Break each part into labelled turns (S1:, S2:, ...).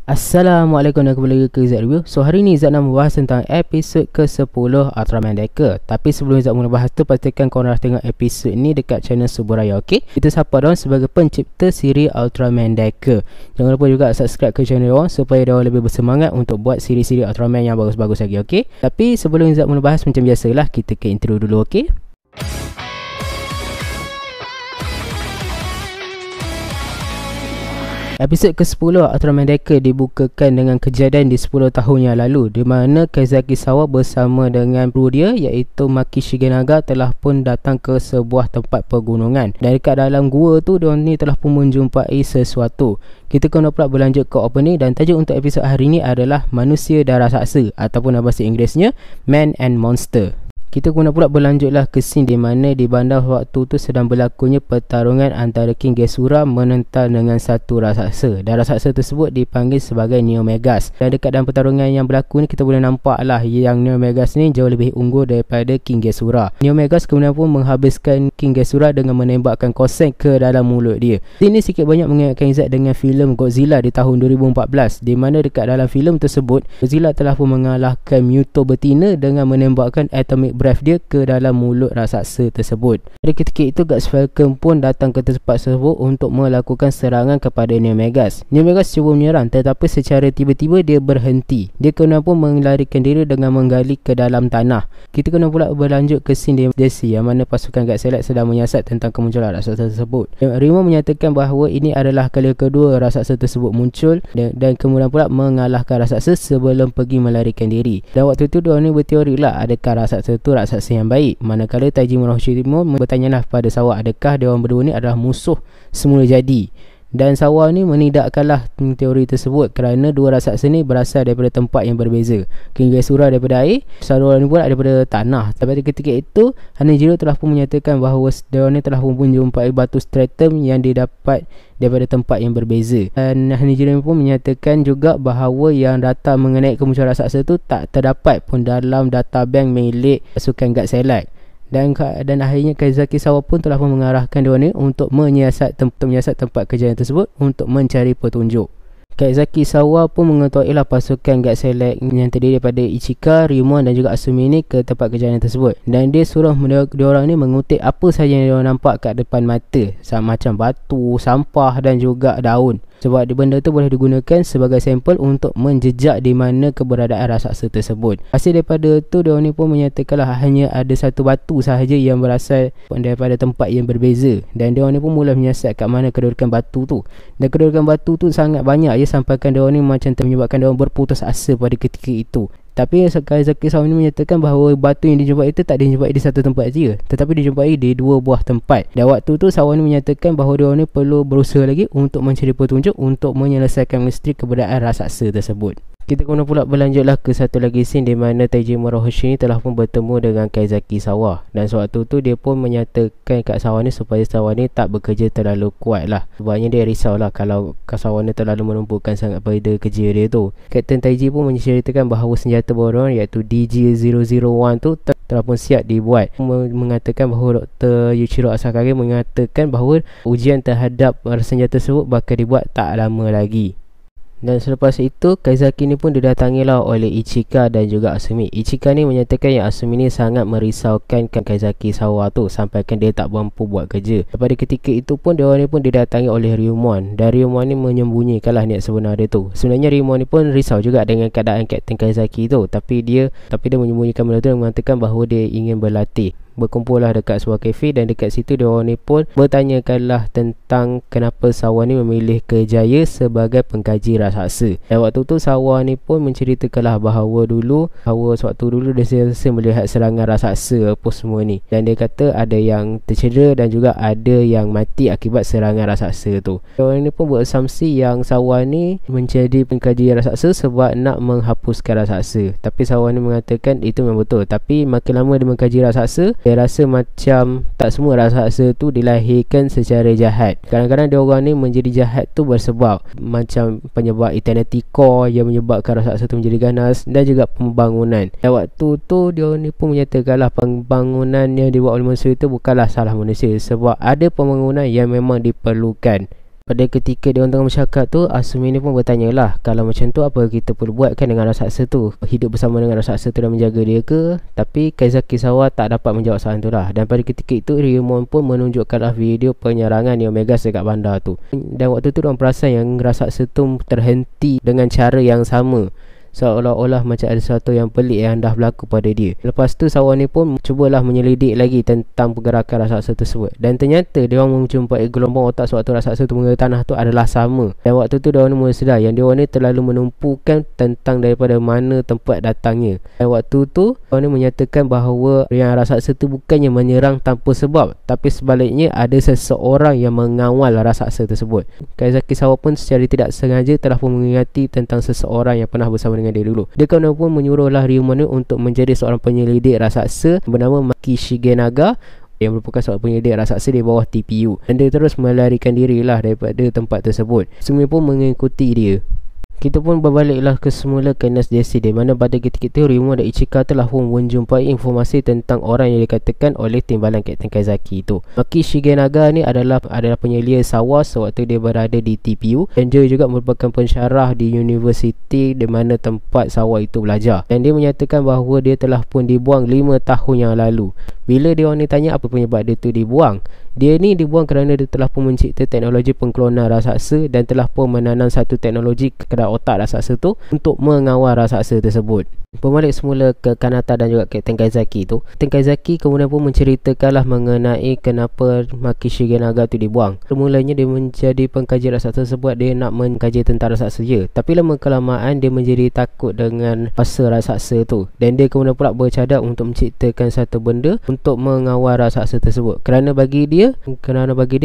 S1: Assalamualaikum dan kembali lagi ke Zat Review. So hari ni Zat nak membahas tentang episod ke-10 Ultraman Decker. Tapi sebelum Zat mula bahas tu, pastikan korang dah tengok episod ni dekat channel Suburaya, ok? Kita sapa diorang sebagai pencipta siri Ultraman Decker. Jangan lupa juga subscribe ke channel diorang supaya diorang lebih bersemangat untuk buat siri-siri Ultraman yang bagus-bagus lagi, ok? Tapi sebelum Zat mula bahas, macam biasalah, kita ke intro dulu, ok? Episod ke-10 Ultraman Decker dibukakan dengan kejadian di 10 tahun yang lalu, di mana Kazaki Sawa bersama dengan kru dia iaitu Maki Shigenaga telah pun datang ke sebuah tempat pegunungan. Dan dekat dalam gua tu, diorang ni telah pun menjumpai sesuatu. Kita kena pula berlanjut ke opening, dan tajuk untuk episod hari ni adalah Manusia dan Raksasa ataupun dalam bahasa Inggerisnya Man and Monster. Kita guna pula berlanjutlah ke scene di mana di bandar waktu tu sedang berlakunya pertarungan antara King Gesura menentang dengan satu raksasa, dan raksasa tersebut dipanggil sebagai Neo Megas. Dan dekat dalam pertarungan yang berlaku ni, kita boleh nampak lah yang Neo Megas ni jauh lebih unggul daripada King Gesura. Neo Megas kemudian pun menghabiskan King Gesura dengan menembakkan koseng ke dalam mulut dia. Ini sikit banyak mengingatkan Zat dengan filem Godzilla di tahun 2014, di mana dekat dalam filem tersebut Godzilla telah pun mengalahkan Muto betina dengan menembakkan atomic breath dia ke dalam mulut raksasa tersebut. Pada ketika itu, Guts Falcon pun datang ke tempat tersebut untuk melakukan serangan kepada Neo Megas. Neo Megas cuba menyerang, tetapi secara tiba-tiba dia berhenti. Dia kena pun melarikan diri dengan menggali ke dalam tanah. Kita kena pula berlanjut ke scene di Jesse, yang mana pasukan Guts Select sedang menyiasat tentang kemunculan raksasa tersebut. Rimo menyatakan bahawa ini adalah kali kedua raksasa tersebut muncul, dan kemudian pula mengalahkan raksasa sebelum pergi melarikan diri. Dan waktu itu diorang ni berteori lah, adakah raksasa itu raksasa yang baik, manakala Taiji Moroshitimo bertanyalah pada Sawa adakah diorang berdua ni adalah musuh semula jadi. Dan Sawa ni menidakkanlah teori tersebut kerana dua raksasa ni berasal daripada tempat yang berbeza. King Gesura daripada air, Sarura ni pula daripada tanah. Tapi ketika itu, Hanejiro telah pun menyatakan bahawa diorang ni telah pun menjumpai batu stratum yang didapat daripada tempat yang berbeza. Dan Hanejiro pun menyatakan juga bahawa yang data mengenai kemunculan raksasa tu tak terdapat pun dalam databank milik pasukan Guts Select. Dan akhirnya Kazaki Sawa pun telah pun mengarahkan diorang ni untuk menyiasat tempat kejadian tersebut untuk mencari petunjuk. Kazaki Sawa pun mengetahuilah pasukan Guts Select yang terdiri daripada Ichika, Rimon dan juga Asumi ni ke tempat kejadian tersebut. Dan dia suruh diorang ni mengutip apa sahaja yang diorang nampak kat depan mata, macam batu, sampah dan juga daun. Sebab benda tu boleh digunakan sebagai sampel untuk menjejak di mana keberadaan raksasa tersebut. Hasil daripada tu, diorang ni pun menyatakanlah hanya ada satu batu sahaja yang berasal daripada tempat yang berbeza. Dan diorang ni pun mula menyiasat kat mana kedudukan batu tu. Dan kedudukan batu tu sangat banyak je, sampaikan diorang ni macam menyebabkan diorang berputus asa pada ketika itu. Tapi Kazaki Sawa ni menyatakan bahawa batu yang dijumpai itu tak dijumpai di satu tempat saja, tetapi dijumpai di dua buah tempat. Dan waktu tu Sawa ni menyatakan bahawa dia ni perlu berusaha lagi untuk mencari petunjuk untuk menyelesaikan misteri keberadaan raksasa tersebut. Kita kena pula berlanjutlah ke satu lagi scene di mana Taiji Morohoshi ni telah pun bertemu dengan Kazaki Sawa. Dan sewaktu tu dia pun menyatakan kat Sawa ni supaya Sawa ni tak bekerja terlalu kuat lah. Sebabnya dia risau lah kalau Sawa ni terlalu menumpukan sangat pada kerja dia tu. Kapten Taiji pun menceritakan bahawa senjata baru iaitu DG-001 tu telah pun siap dibuat. Mengatakan bahawa Dr. Yuichiro Asakage mengatakan bahawa ujian terhadap senjata tersebut bakal dibuat tak lama lagi. Dan selepas itu, Kazaki ni pun didatangilah oleh Ichika dan juga Asumi. Ichika ni menyatakan yang Asumi ni sangat merisaukan Kazaki Sawa tu, sampaikan dia tak mampu buat kerja. Pada ketika itu pun, diorang ni pun didatangi oleh Ryumon. Dan Ryumon ni menyembunyikanlah niat sebenar dia tu. Sebenarnya Ryumon ni pun risau juga dengan keadaan Kapten Kazaki tu, tapi dia menyembunyikan benda tu dan mengatakan bahawa dia ingin berlatih. Berkumpullah dekat sebuah kafe, dan dekat situ diorang ni pun bertanyakanlah tentang kenapa Sawa ni memilih Kejaya sebagai pengkaji raksasa. Dan waktu tu Sawa ni pun menceritakanlah bahawa sewaktu dulu dia sentiasa melihat serangan raksasa apa semua ni. Dan dia kata ada yang tercedera dan juga ada yang mati akibat serangan raksasa tu. Diorang ni pun berasumsi yang Sawa ni menjadi pengkaji raksasa sebab nak menghapuskan raksasa. Tapi Sawa ni mengatakan itu memang betul, tapi makin lama dia mengkaji raksasa, dia rasa macam tak semua raksasa tu dilahirkan secara jahat. Kadang-kadang dia orang ni menjadi jahat tu bersebab macam penyebab Eternity Core yang menyebabkan raksasa tu menjadi ganas, dan juga pembangunan. Dan waktu tu dia ni pun menyatakanlah pembangunan yang dibuat oleh manusia itu bukanlah salah manusia, sebab ada pembangunan yang memang diperlukan. Pada ketika dia orang tengah bercakap tu, Asumi ni pun bertanyalah, kalau macam tu apa kita perlu buat kan dengan raksasa tu? Hidup bersama dengan raksasa tu dan menjaga dia ke? Tapi Kaizaki Sawa tak dapat menjawab soalan tu lah. Dan pada ketika itu Ryumon pun menunjukkanlah video penyerangan Neo Megas dekat bandar tu. Dan waktu tu diorang perasan yang raksasa tu terhenti dengan cara yang sama, seolah-olah macam ada sesuatu yang pelik yang dah berlaku pada dia. Lepas tu Sawa ni pun cubalah menyelidik lagi tentang pergerakan raksasa tersebut. Dan ternyata dia orang menjumpai gelombang otak sewaktu raksasa tu mengenai tanah tu adalah sama. Dan waktu tu dia orang mula sedar yang dia orang ni terlalu menumpukan tentang daripada mana tempat datangnya. Dan waktu tu dia orang ni menyatakan bahawa yang raksasa tu bukannya menyerang tanpa sebab, tapi sebaliknya ada seseorang yang mengawal raksasa tersebut. Kaizaki Sawa pun secara tidak sengaja telah pun mengingati tentang seseorang yang pernah bersama dengan dia dulu. Dia kemudian pun menyuruhlah Ryumon untuk menjadi seorang penyelidik raksasa bernama Maki Shigenaga yang merupakan seorang penyelidik raksasa di bawah TPU. Dan dia terus melarikan dirilah daripada tempat tersebut. Semua pun mengikuti dia. Kita pun berbaliklah ke semula ke Nest JC, di mana pada ketika itu Ryumon dan Ichika telah pun menjumpai informasi tentang orang yang dikatakan oleh timbalan Kapten Kaizaki itu. Maki Shigenaga ni adalah penyelia Sawa sewaktu dia berada di TPU, dan dia juga merupakan pensyarah di universiti di mana tempat Sawa itu belajar. Dan dia menyatakan bahawa dia telah pun dibuang 5 tahun yang lalu. Bila dia orang ni tanya apa penyebab dia tu dibuang, dia ni dibuang kerana dia telah pun mencipta teknologi pengklonan raksasa dan telah pun menanam satu teknologi ke dalam otak raksasa tu untuk mengawal raksasa tersebut. Berbalik semula ke Kanata dan juga Kapten Kaizaki tu, Kapten Kaizaki kemudian pun menceritakanlah mengenai kenapa Maki Shigenaga tu dibuang. Semulanya dia menjadi pengkaji raksasa tersebut, dia nak mengkaji tentang raksasa je. Tapi lama kelamaan dia menjadi takut dengan fasa raksasa tu, dan dia kemudian pula bercadap untuk menciptakan satu benda untuk mengawal raksasa tersebut. Kerana bagi dia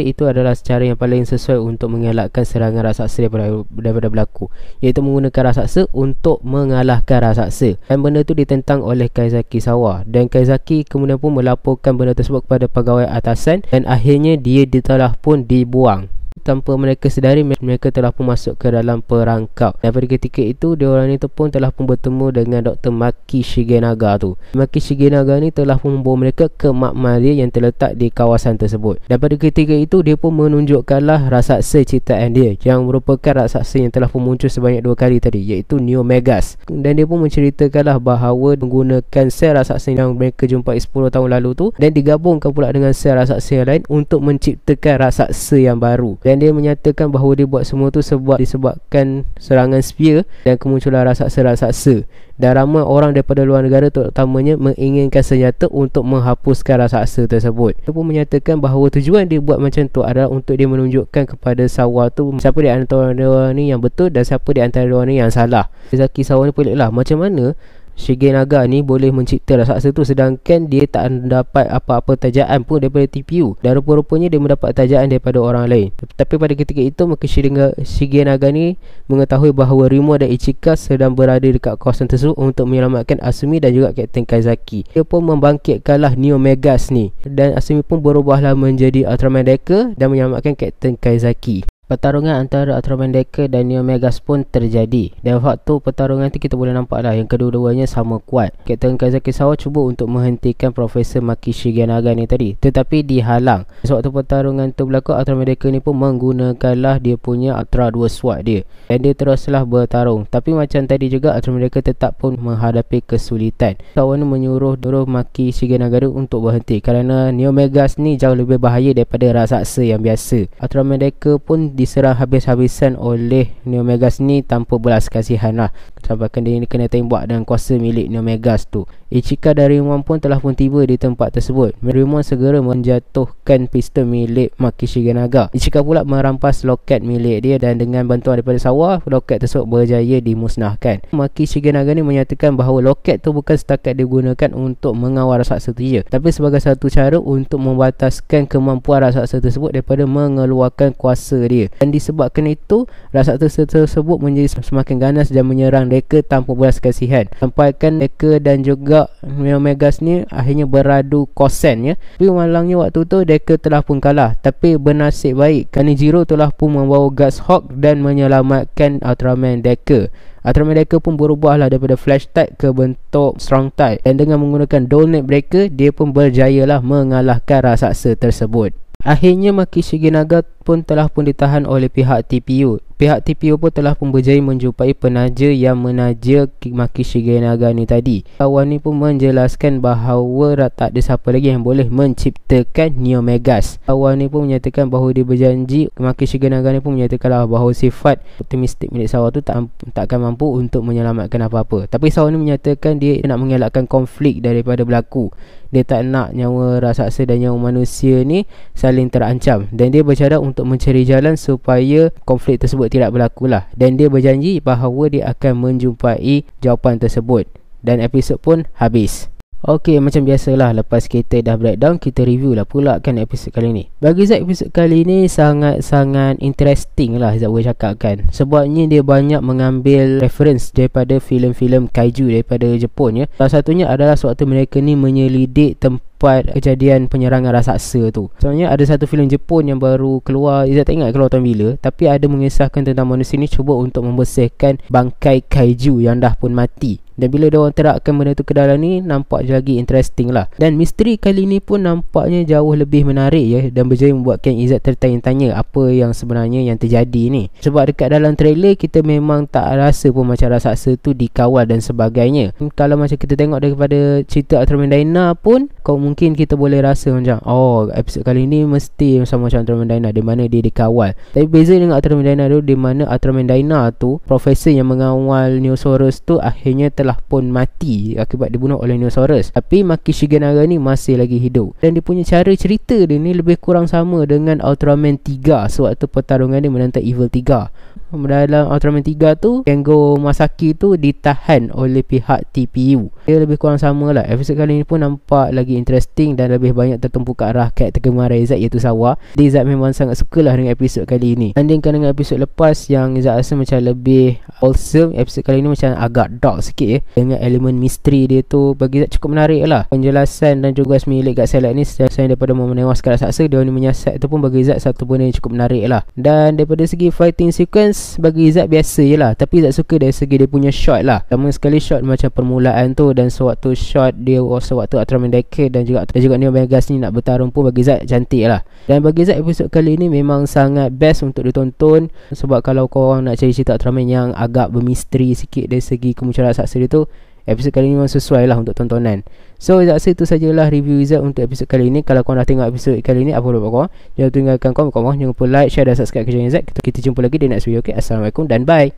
S1: itu adalah cara yang paling sesuai untuk mengelakkan serangan raksasa daripada berlaku, iaitu menggunakan raksasa untuk mengalahkan raksasa. Dan benda tu ditentang oleh Kaizaki Sawa, dan Kaizaki kemudian pun melaporkan benda tersebut kepada pegawai atasan, dan akhirnya dia telah pun dibuang. Tanpa mereka sedari, mereka telah pun masuk ke dalam perangkap. Dan pada ketika itu diorang ni tu pun telah pun bertemu dengan Dr. Maki Shigenaga tu. Maki Shigenaga ni telah pun membawa mereka ke makmal dia yang terletak di kawasan tersebut. Dan pada ketika itu dia pun menunjukkanlah raksasa ciptaan dia, yang merupakan raksasa yang telah pun muncul sebanyak 2 kali tadi, iaitu Neo Megas. Dan dia pun menceritakanlah bahawa menggunakan sel raksasa yang mereka jumpai 10 tahun lalu tu, dan digabungkan pula dengan sel raksasa yang lain untuk menciptakan raksasa yang baru. Dan dia menyatakan bahawa dia buat semua tu disebabkan serangan spear dan kemunculan raksasa-raksasa. Dan ramai orang daripada luar negara terutamanya menginginkan senjata untuk menghapuskan raksasa tersebut. Dia pun menyatakan bahawa tujuan dia buat macam tu adalah untuk dia menunjukkan kepada Sawa tu siapa di antara orang ni yang betul dan siapa di antara orang ni yang salah. Kaizaki Sawa ni pelik lah, macam mana Shigenaga ni boleh mencipta raksasa tu sedangkan dia tak mendapat apa-apa tajaan pun daripada TPU, dan rupa-rupanya dia mendapat tajaan daripada orang lain. Tapi pada ketika itu maka Shigenaga ni mengetahui bahawa Ryumon dan Ichika sedang berada dekat kawasan tersebut untuk menyelamatkan Asumi dan juga Kapten Kaizaki. Dia pun membangkitkanlah Neo Megas ni, dan Asumi pun berubahlah menjadi Ultraman Decker dan menyelamatkan Kapten Kaizaki. Pertarungan antara Ultraman Decker dan Neo Megas pun terjadi, dan waktu pertarungan tu kita boleh nampak lah yang kedua-duanya sama kuat. Kapten Kaizaki Sawa cuba untuk menghentikan Profesor Maki Shigenaga ni tadi, tetapi dihalang. Sewaktu pertarungan tu berlaku, Ultraman Decker ni pun menggunakanlah dia punya Ultra 2 Sword dia, dan dia teruslah bertarung. Tapi macam tadi juga, Ultraman Decker tetap pun menghadapi kesulitan. Sawa ni menyuruh Maki Shigenaga untuk berhenti kerana Neo Megas ni jauh lebih bahaya daripada raksasa yang biasa. Ultraman Decker pun diserang habis-habisan oleh Neo Megas ni tanpa belas kasihan lah, sampaikan dia ni kena tembak dengan kuasa milik Neo Megas tu. Ichika dan Ryumon pun telah pun tiba di tempat tersebut. Ryumon segera menjatuhkan pistol milik Maki Shigenaga. Ichika pula merampas loket milik dia, dan dengan bantuan daripada Sawa, loket tersebut berjaya dimusnahkan. Maki Shigenaga ni menyatakan bahawa loket tu bukan setakat digunakan untuk mengawal raksasa tu je, tapi sebagai satu cara untuk membataskan kemampuan raksasa tersebut daripada mengeluarkan kuasa dia. Dan disebabkan itu, raksasa tersebut menjadi semakin ganas dan menyerang Decker tanpa belas kasihan, sampaikan Decker dan juga Neo Megas ni akhirnya beradu kosen ya. Tapi malangnya waktu tu Decker telah pun kalah, tapi bernasib baik Kanejiro telah pun membawa Guts Hawk dan menyelamatkan Ultraman Decker. Ultraman Decker pun berubahlah daripada Flash type ke bentuk Strong type, dan dengan menggunakan Dual Net Breaker dia pun berjayalah mengalahkan raksasa tersebut. Akhirnya Maki Shigenaga pun telah pun ditahan oleh pihak TPU. Pihak TPU pun telah pun berjaya menjumpai penaja yang menaja Maki Shigenaga ni tadi. Kawan ni pun menjelaskan bahawa tak ada siapa lagi yang boleh menciptakan Neo Megas. Kawan ni pun menyatakan bahawa dia berjanji, Maki Shigenaga ni pun menyatakanlah bahawa sifat optimistik milik Sawa tu takkan mampu untuk menyelamatkan apa-apa. Tapi Sawa ni menyatakan dia nak mengelakkan konflik daripada berlaku. Dia tak nak nyawa raksasa dan nyawa manusia ni saling terancam, dan dia bercadang untuk mencari jalan supaya konflik tersebut tidak berlaku lah. Dan dia berjanji bahawa dia akan menjumpai jawapan tersebut. Dan episod pun habis. Okey, macam biasalah, lepas kita dah breakdown, kita review lah pula kan episod kali ni. Bagi Zat, episod kali ni sangat-sangat interesting lah Zat boleh cakap kan. Sebabnya dia banyak mengambil reference daripada filem-filem kaiju daripada Jepun ya. Salah satunya adalah sewaktu mereka ni menyelidik tempat kejadian penyerangan raksasa tu. Sebenarnya ada satu filem Jepun yang baru keluar, Izzat tak ingat keluar tahun bila, tapi ada mengisahkan tentang manusia ni cuba untuk membersihkan bangkai kaiju yang dah pun mati. Dan bila diorang terapkan benda tu ke dalam ni, nampak lagi interesting lah. Dan misteri kali ni pun nampaknya jauh lebih menarik ya, dan berjaya membuatkan Izzat tertanya-tanya apa yang sebenarnya yang terjadi ni. Sebab dekat dalam trailer kita memang tak rasa pun macam raksasa tu dikawal dan sebagainya. Kalau macam kita tengok daripada cerita Ultraman Dyna pun, kau mungkin kita boleh rasa macam, oh episod kali ni mesti sama macam Ultraman Dyna, di mana dia dikawal. Tapi beza dengan Ultraman Dyna tu, di mana Ultraman Dyna tu profesor yang mengawal Neosaurus tu akhirnya telah pun mati akibat dibunuh oleh Neosaurus. Tapi Maki Shigenaga ni masih lagi hidup. Dan dia punya cara cerita dia ni lebih kurang sama dengan Ultraman 3 sewaktu pertarungan dia menentang Evil 3. Dalam Ultraman 3 tu, Kengo Masaki tu ditahan oleh pihak TPU. Dia lebih kurang sama lah. Episod kali ni pun nampak lagi interesting dan lebih banyak tertumpu ke arah karakter gemar Izzat, iaitu Sawa. Izzat memang sangat sukalah dengan episod kali ni. Bandingkan dengan episod lepas yang Izzat rasa macam lebih wholesome, episod kali ni macam agak dark sikit ya. Dengan elemen misteri dia tu bagi Izzat cukup menarik lah. Penjelasan dan juga semilik kat Select ni, selain daripada menewaskan raksasa, dia ni menyiasat tu pun bagi Izzat satu benda yang cukup menarik lah. Dan daripada segi fighting sequence, bagi Izzat biasa je lah. Tapi Izzat suka dari segi dia punya shot lah. Pertama sekali shot macam permulaan tu, dan sewaktu shot dia, sewaktu Ultraman Deca dan juga Neo Megas ni nak bertarung pun bagi Izzat cantik lah. Dan bagi Izzat episod kali ni memang sangat best untuk ditonton. Sebab kalau korang nak cari cerita Ultraman yang agak bermisteri sikit dari segi kemunculan raksasa dia tu, episod kali ni memang sesuai lah untuk tontonan. So Izzat rasa itu sajalah review Izzat untuk episod kali ni. Kalau korang dah tengok episod kali ni, apa lupa korang jangan tinggalkan komen, jangan lupa like, share dan subscribe ke channel Izzat. Kita jumpa lagi di next video. Okay, Assalamualaikum dan bye.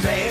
S2: Baby